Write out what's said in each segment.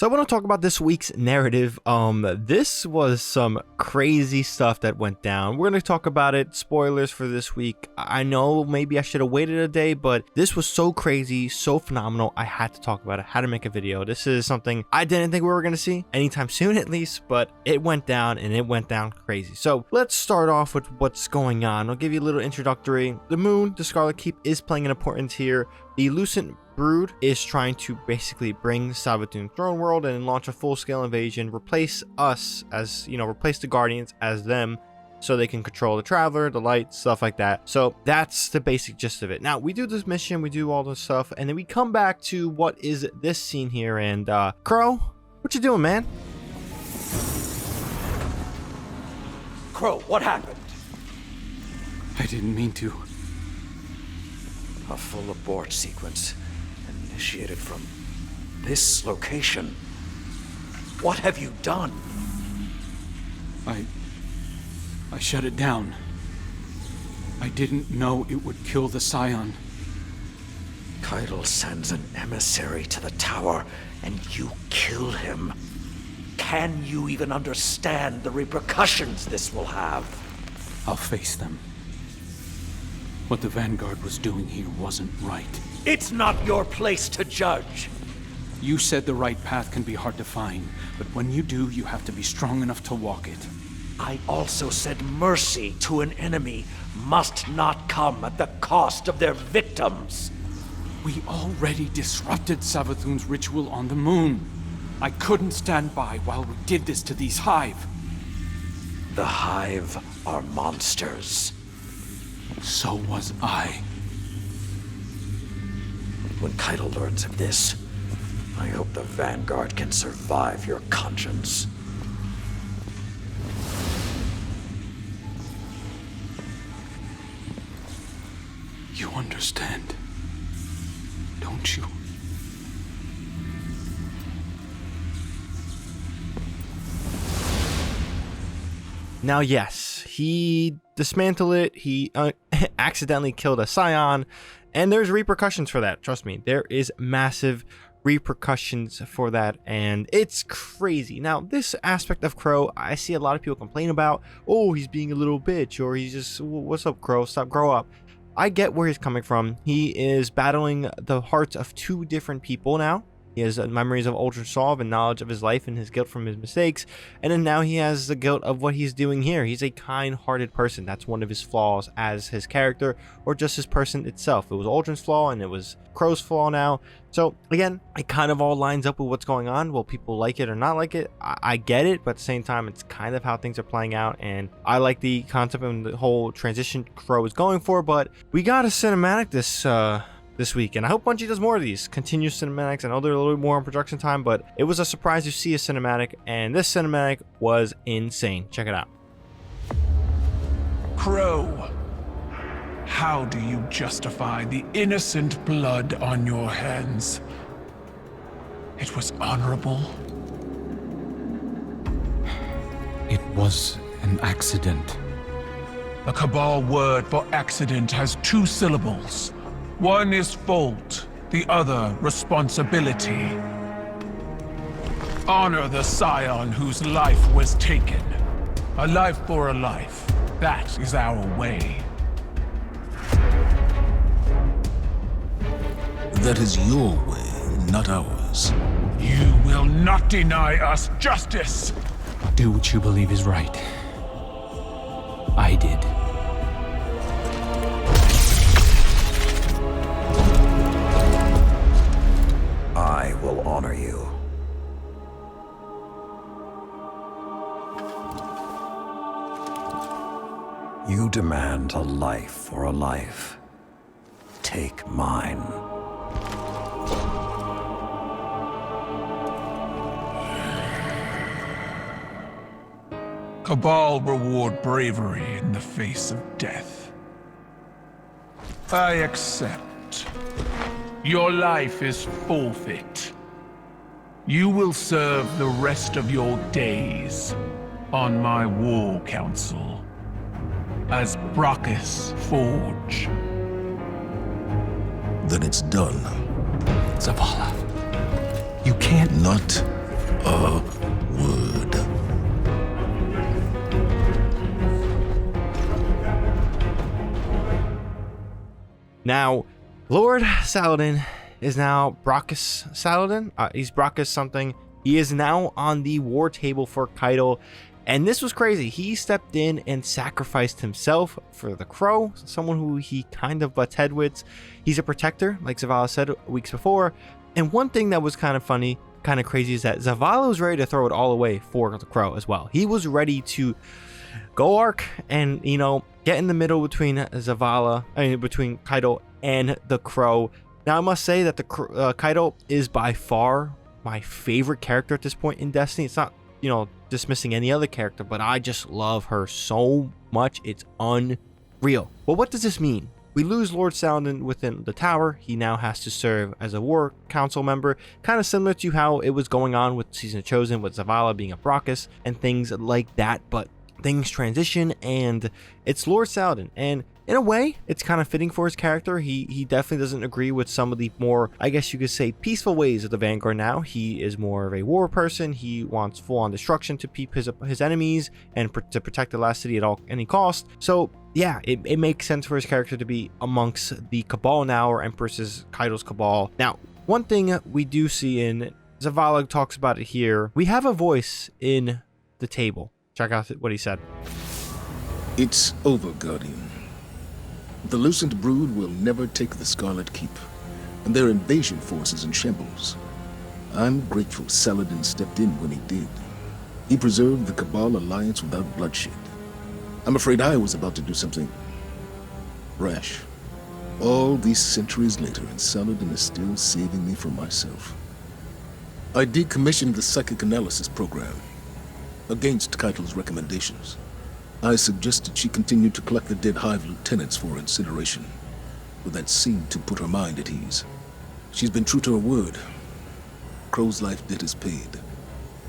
So I want to talk about this week's narrative. This was some crazy stuff that went down. We're going to talk about it. Spoilers for this week. I know maybe I should have waited a day, but this was so crazy, so phenomenal. I had to talk about it. I had to make a video. This is something I didn't think we were going to see anytime soon, at least, but it went down and it went down crazy. So let's start off with what's going on. I'll give you a little introductory. The moon, the Scarlet Keep, is playing an importance here. The Lucent Brood is trying to basically bring Saladin throne world and launch a full-scale invasion, replace us as, replace the Guardians as them, so they can control the Traveler, the Light, stuff like that. So that's the basic gist of it. Now, we do this mission, we do all this stuff, and then we come back to what is this scene here, and Crow, what you doing, man? Crow, what happened? I didn't mean to. A full abort sequence initiated from this location. What have you done? I shut it down. I didn't know it would kill the Scion. Keitel sends an emissary to the tower, and you kill him. Can you even understand the repercussions this will have? I'll face them. What the Vanguard was doing here wasn't right. It's not your place to judge. You said the right path can be hard to find, but when you do, you have to be strong enough to walk it. I also said mercy to an enemy must not come at the cost of their victims. We already disrupted Savathun's ritual on the moon. I couldn't stand by while we did this to these Hive. The Hive are monsters. So was I. When Keitel learns of this, I hope the Vanguard can survive your conscience. You understand, don't you? Now, yes, he dismantled it. He accidentally killed a Scion, and there's repercussions for that. Trust me, there is massive repercussions for that, and it's crazy. Now, this aspect of Crow, I see a lot of people complain about. Oh, he's being a little bitch, or he's just, what's up, Crow? Stop, grow up. I get where he's coming from. He is battling the hearts of two different people now. He has memories of Ultra Solve and knowledge of his life and his guilt from his mistakes. And then now he has the guilt of what he's doing here. He's a kind-hearted person. That's one of his flaws as his character, or just his person itself. It was Aldrin's flaw and it was Crow's flaw now. So again, it kind of all lines up with what's going on. Will people like it or not like it? I get it, but at the same time, it's kind of how things are playing out. And I like the concept and the whole transition Crow is going for, but we got a cinematic this week, and I hope Bungie does more of these continuous cinematics. I know they're a little bit more on production time, but it was a surprise to see a cinematic, and this cinematic was insane. Check it out. Crow, how do you justify the innocent blood on your hands? It was honorable. It was an accident. A Cabal word for accident has two syllables. One is fault, the other responsibility. Honor the Scion whose life was taken. A life for a life. That is our way. That is your way, not ours. You will not deny us justice! Do what you believe is right. I did. I will honor you. You demand a life for a life. Take mine. Cabal reward bravery in the face of death. I accept. Your life is forfeit. You will serve the rest of your days on my war council as Brachus Forge. Then it's done. Zavala, you can't... Not a word. Now, Lord Saladin is now Brachus Saladin. He's Brachus something. He is now on the war table for Keitel. And this was crazy. He stepped in and sacrificed himself for the Crow, someone who he kind of butts head with. He's a protector, like Zavala said weeks before. And one thing that was kind of funny, kind of crazy, is that Zavala was ready to throw it all away for the Crow as well. He was ready to go arc and, you know, get in the middle between between Keitel and the Crow. Now, I must say that the Keitel is by far my favorite character at this point in Destiny. It's not, you know, dismissing any other character, but I just love her so much. It's unreal. Well, what does this mean? We lose Lord Saladin within the tower. He now has to serve as a war council member, kind of similar to how it was going on with Season of Chosen, with Zavala being a Brachus and things like that. But things transition, and it's Lord Saladin, and in a way it's kind of fitting for his character. He definitely doesn't agree with some of the more, I guess you could say, peaceful ways of the Vanguard now. He is more of a war person. He wants full-on destruction to peep his enemies and to protect the last city at any cost. So yeah, it makes sense for his character to be amongst the Cabal now, or Empress's Keitel's Cabal. Now, one thing we do see, in Zavala talks about it here, we have a voice in the table. Check out what he said. It's over, Guardian. The Lucent Brood will never take the Scarlet Keep, and their invasion force is in shambles. I'm grateful Saladin stepped in when he did. He preserved the Cabal alliance without bloodshed. I'm afraid I was about to do something rash. All these centuries later, and Saladin is still saving me from myself. I decommissioned the psychic analysis program, against Keitel's recommendations. I suggested she continue to collect the dead Hive lieutenants for incineration, but that seemed to put her mind at ease. She's been true to her word. Crow's life debt is paid.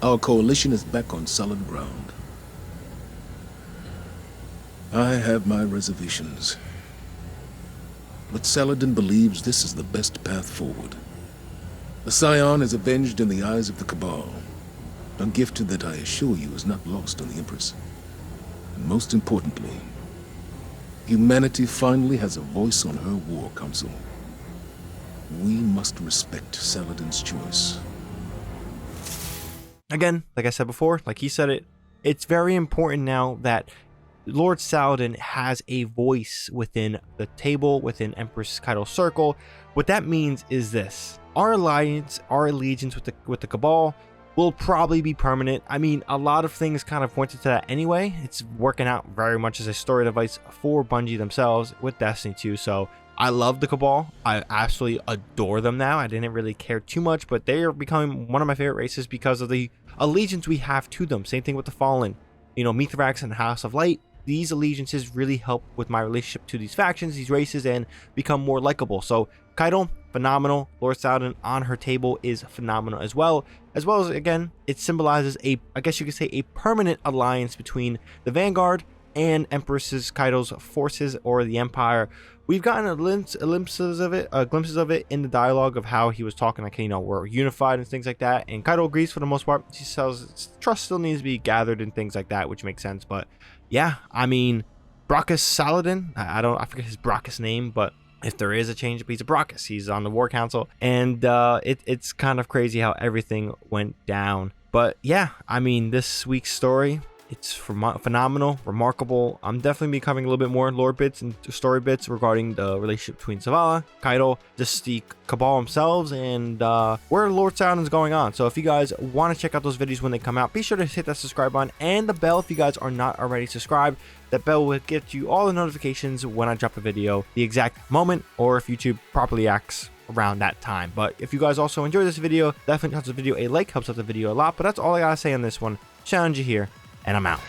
Our coalition is back on solid ground. I have my reservations, but Saladin believes this is the best path forward. The Scion is avenged in the eyes of the Cabal, a gift that I assure you is not lost on the Empress. And most importantly, humanity finally has a voice on her war council. We must respect Saladin's choice. Again, like I said before, like he said it, it's very important now that Lord Saladin has a voice within the table, within Empress Keitel's circle. What that means is this: our alliance, our allegiance with the Cabal will probably be permanent. I mean, a lot of things kind of pointed to that anyway. It's working out very much as a story device for Bungie themselves with Destiny 2. So I love the Cabal. I absolutely adore them now. I didn't really care too much, but they are becoming one of my favorite races because of the allegiance we have to them. Same thing with the Fallen. You know, Mithrax and House of Light. These allegiances really help with my relationship to these factions, these races, and become more likable. So Keitel, phenomenal. Lord Saladin on her table is phenomenal as well as again, it symbolizes a, I guess you could say, a permanent alliance between the Vanguard and Empress's Keitel's forces, or the Empire. We've gotten glimpses of it in the dialogue of how he was talking, like, you know, we're unified and things like that. And Keitel agrees for the most part. She says trust still needs to be gathered and things like that, which makes sense. But yeah, I mean, Brachus Saladin, I forget his Brachus name, but if there is a change, he's a Brachus. He's on the War Council, and it's kind of crazy how everything went down. But yeah, I mean, this week's story, it's phenomenal, remarkable. I'm definitely becoming a little bit more lore bits and story bits regarding the relationship between Zavala, Keitel, just the Cabal themselves, and where Lord Saladin is going on. So if you guys want to check out those videos when they come out, be sure to hit that subscribe button and the bell if you guys are not already subscribed. That bell will get you all the notifications when I drop a video, the exact moment, or if YouTube properly acts around that time. But if you guys also enjoy this video, definitely helps the video a like, helps out the video a lot. But that's all I gotta say on this one. ShadowNinja here, and I'm out.